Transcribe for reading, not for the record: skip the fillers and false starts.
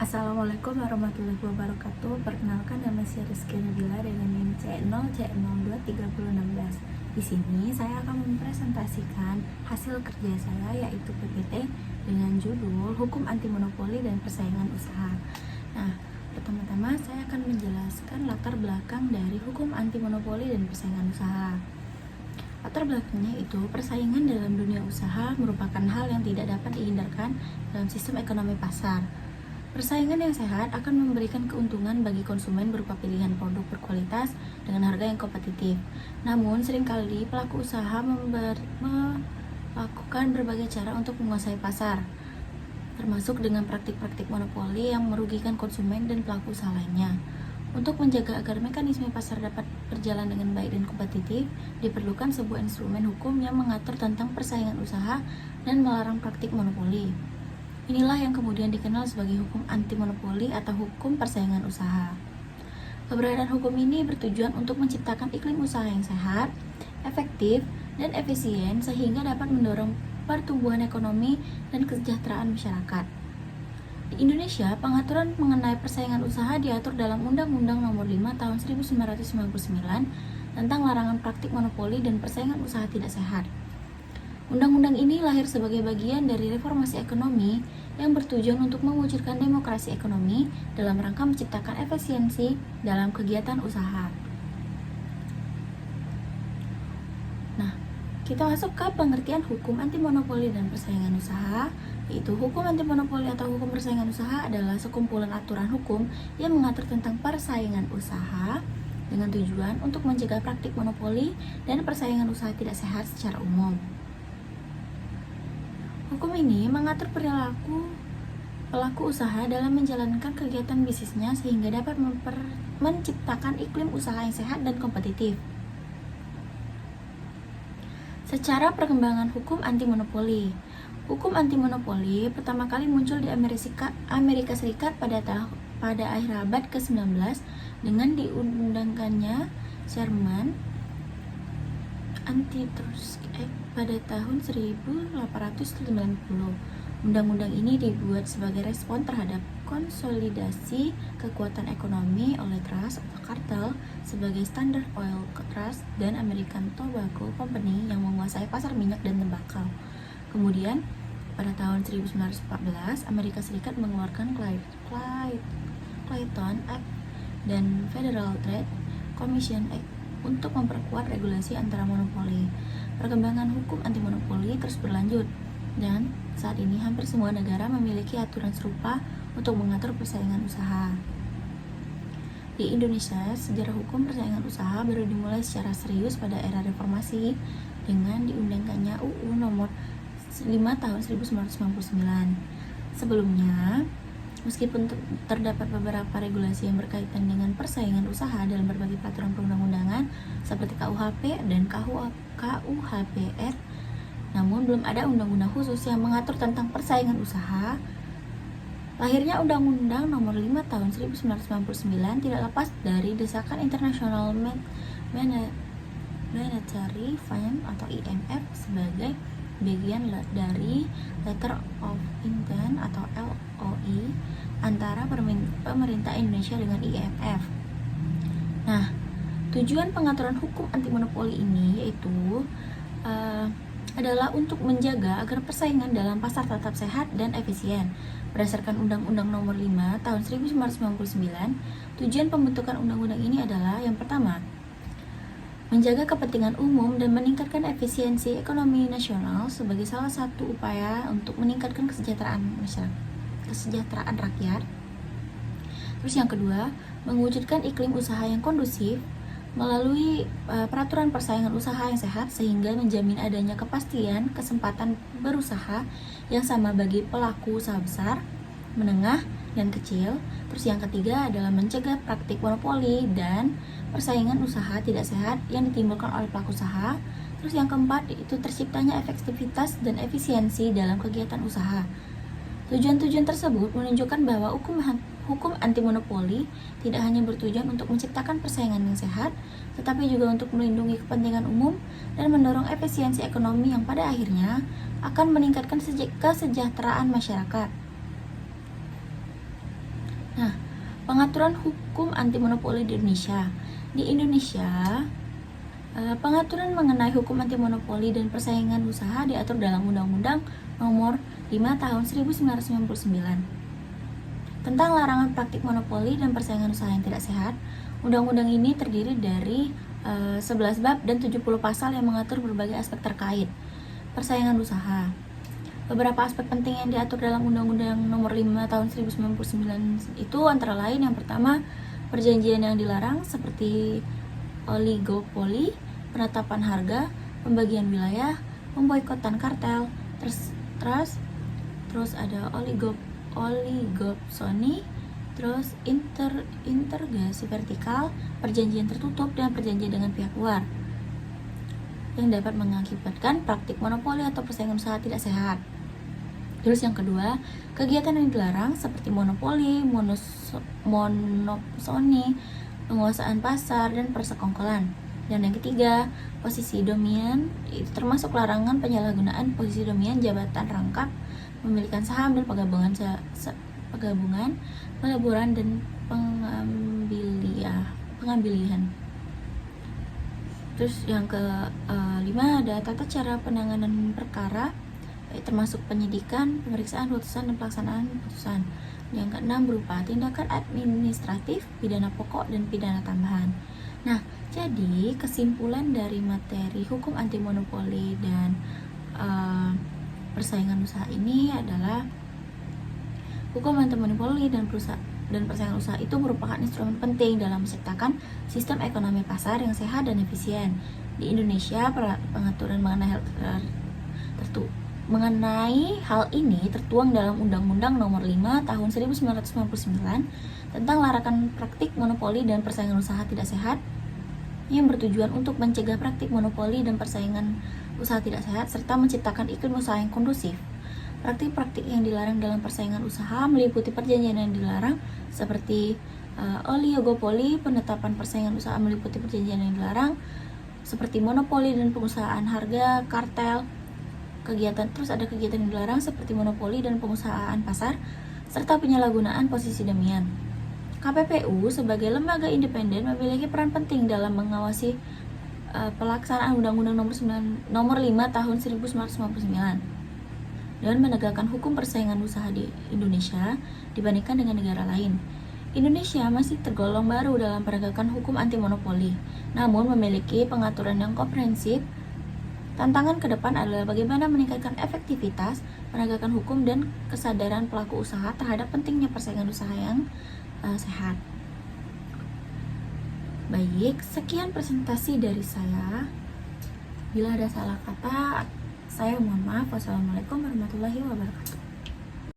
Assalamualaikum warahmatullahi wabarakatuh. Perkenalkan, nama saya Rizky Nabila dengan NIM C0C023016. Di sini saya akan mempresentasikan hasil kerja saya, yaitu PPT dengan judul Hukum Anti Monopoli dan Persaingan Usaha. Nah, pertama-tama saya akan menjelaskan latar belakang dari hukum anti monopoli dan persaingan usaha. Latar belakangnya itu, persaingan dalam dunia usaha merupakan hal yang tidak dapat dihindarkan dalam sistem ekonomi pasar. Persaingan yang sehat akan memberikan keuntungan bagi konsumen berupa pilihan produk berkualitas dengan harga yang kompetitif. Namun, seringkali pelaku usaha melakukan berbagai cara untuk menguasai pasar, termasuk dengan praktik-praktik monopoli yang merugikan konsumen dan pelaku usaha lainnya. Untuk menjaga agar mekanisme pasar dapat berjalan dengan baik dan kompetitif, diperlukan sebuah instrumen hukum yang mengatur tentang persaingan usaha dan melarang praktik monopoli. Inilah yang kemudian dikenal sebagai hukum anti monopoli atau hukum persaingan usaha. Keberadaan hukum ini bertujuan untuk menciptakan iklim usaha yang sehat, efektif, dan efisien sehingga dapat mendorong pertumbuhan ekonomi dan kesejahteraan masyarakat. Di Indonesia, pengaturan mengenai persaingan usaha diatur dalam Undang-Undang Nomor 5 Tahun 1999 tentang larangan praktik monopoli dan persaingan usaha tidak sehat. Undang-undang ini lahir sebagai bagian dari reformasi ekonomi yang bertujuan untuk mewujudkan demokrasi ekonomi dalam rangka menciptakan efisiensi dalam kegiatan usaha. Nah, kita masuk ke pengertian hukum anti monopoli dan persaingan usaha, yaitu hukum anti monopoli atau hukum persaingan usaha adalah sekumpulan aturan hukum yang mengatur tentang persaingan usaha dengan tujuan untuk mencegah praktik monopoli dan persaingan usaha tidak sehat secara umum. Hukum ini mengatur perilaku pelaku usaha dalam menjalankan kegiatan bisnisnya sehingga dapat menciptakan iklim usaha yang sehat dan kompetitif. Secara perkembangan hukum anti monopoli. Hukum anti monopoli pertama kali muncul di Amerika Serikat pada akhir abad ke-19 dengan diundangkannya Sherman Antitrust Act pada tahun 1890. Undang-undang ini dibuat sebagai respon terhadap konsolidasi kekuatan ekonomi oleh trust atau kartel sebagai Standard Oil Trust dan American Tobacco Company yang menguasai pasar minyak dan tembakau. Kemudian, pada tahun 1914, Amerika Serikat mengeluarkan Clayton Act dan Federal Trade Commission Act untuk memperkuat regulasi antara monopoli. Perkembangan hukum anti monopoli terus berlanjut, dan saat ini hampir semua negara memiliki aturan serupa untuk mengatur persaingan usaha. Di Indonesia, sejarah hukum persaingan usaha baru dimulai secara serius pada era reformasi dengan diundangkannya UU Nomor 5 Tahun 1999. Sebelumnya, meskipun terdapat beberapa regulasi yang berkaitan dengan persaingan usaha dalam berbagai peraturan perundang-undangan seperti KUHP dan KUHPR, namun belum ada undang-undang khusus yang mengatur tentang persaingan usaha. Lahirnya Undang-Undang Nomor 5 Tahun 1999 tidak lepas dari desakan International Monetary Fund atau IMF sebagai bagian dari Letter of Intent atau LOI antara pemerintah Indonesia dengan IMF. Nah, tujuan pengaturan hukum anti monopoli ini yaitu adalah untuk menjaga agar persaingan dalam pasar tetap sehat dan efisien. Berdasarkan Undang-Undang Nomor 5 Tahun 1999, tujuan pembentukan undang-undang ini adalah yang pertama, menjaga kepentingan umum dan meningkatkan efisiensi ekonomi nasional sebagai salah satu upaya untuk meningkatkan kesejahteraan rakyat. Terus yang kedua, mewujudkan iklim usaha yang kondusif melalui peraturan persaingan usaha yang sehat sehingga menjamin adanya kepastian kesempatan berusaha yang sama bagi pelaku usaha besar, menengah, dan kecil. Terus yang ketiga adalah mencegah praktik monopoli dan persaingan usaha tidak sehat yang ditimbulkan oleh pelaku usaha. Terus yang keempat itu terciptanya efektivitas dan efisiensi dalam kegiatan usaha. Tujuan-tujuan tersebut menunjukkan bahwa hukum anti monopoli tidak hanya bertujuan untuk menciptakan persaingan yang sehat, tetapi juga untuk melindungi kepentingan umum dan mendorong efisiensi ekonomi yang pada akhirnya akan meningkatkan kesejahteraan masyarakat. Nah, pengaturan hukum anti monopoli di Indonesia. Di Indonesia, pengaturan mengenai hukum anti monopoli dan persaingan usaha diatur dalam Undang-Undang Nomor 5 Tahun 1999 tentang larangan praktik monopoli dan persaingan usaha yang tidak sehat. Undang-undang ini terdiri dari 11 bab dan 70 pasal yang mengatur berbagai aspek terkait persaingan usaha. Beberapa aspek penting yang diatur dalam Undang-Undang Nomor 5 Tahun 1999 itu antara lain yang pertama, perjanjian yang dilarang seperti oligopoli, penetapan harga, pembagian wilayah, pemboikotan kartel, terus ada oligopsoni, terus integrasi vertikal, perjanjian tertutup, dan perjanjian dengan pihak luar yang dapat mengakibatkan praktik monopoli atau persaingan usaha tidak sehat. Terus yang kedua, kegiatan yang dilarang seperti monopoli, monopsoni, penguasaan pasar, dan persekongkolan. Dan yang ketiga, posisi dominan, itu termasuk larangan penyalahgunaan posisi dominan, jabatan rangkap, pemilikan saham, dan pelaburan, dan pengambilian. Terus yang kelima ada tata cara penanganan perkara, termasuk penyidikan, pemeriksaan putusan, dan pelaksanaan putusan. Yang keenam berupa tindakan administratif, pidana pokok, dan pidana tambahan. Nah, jadi kesimpulan dari materi hukum anti monopoli dan persaingan usaha ini adalah hukum anti monopoli dan persaingan usaha itu merupakan instrumen penting dalam menciptakan sistem ekonomi pasar yang sehat dan efisien. Di Indonesia, pengaturan mengenai hal ini tertuang dalam Undang-Undang Nomor 5 Tahun 1999 tentang larangan praktik monopoli dan persaingan usaha tidak sehat yang bertujuan untuk mencegah praktik monopoli dan persaingan usaha tidak sehat serta menciptakan iklim usaha yang kondusif. Praktik-praktik yang dilarang dalam persaingan usaha meliputi perjanjian yang dilarang seperti oligopoli, penetapan persaingan usaha meliputi perjanjian yang dilarang seperti monopoli dan pengusahaan harga, kartel, terus ada kegiatan yang dilarang seperti monopoli dan pengusahaan pasar serta penyalahgunaan posisi dominan. KPPU sebagai lembaga independen memiliki peran penting dalam mengawasi pelaksanaan Undang-Undang Nomor 5 Tahun 1999 dan menegakkan hukum persaingan usaha di Indonesia dibandingkan dengan negara lain. Indonesia masih tergolong baru dalam penegakan hukum anti monopoli, namun memiliki pengaturan yang komprehensif. Tantangan ke depan adalah bagaimana meningkatkan efektivitas penegakan hukum dan kesadaran pelaku usaha terhadap pentingnya persaingan usaha yang sehat. Baik, sekian presentasi dari saya. Bila ada salah kata, saya mohon maaf. Wassalamualaikum warahmatullahi wabarakatuh.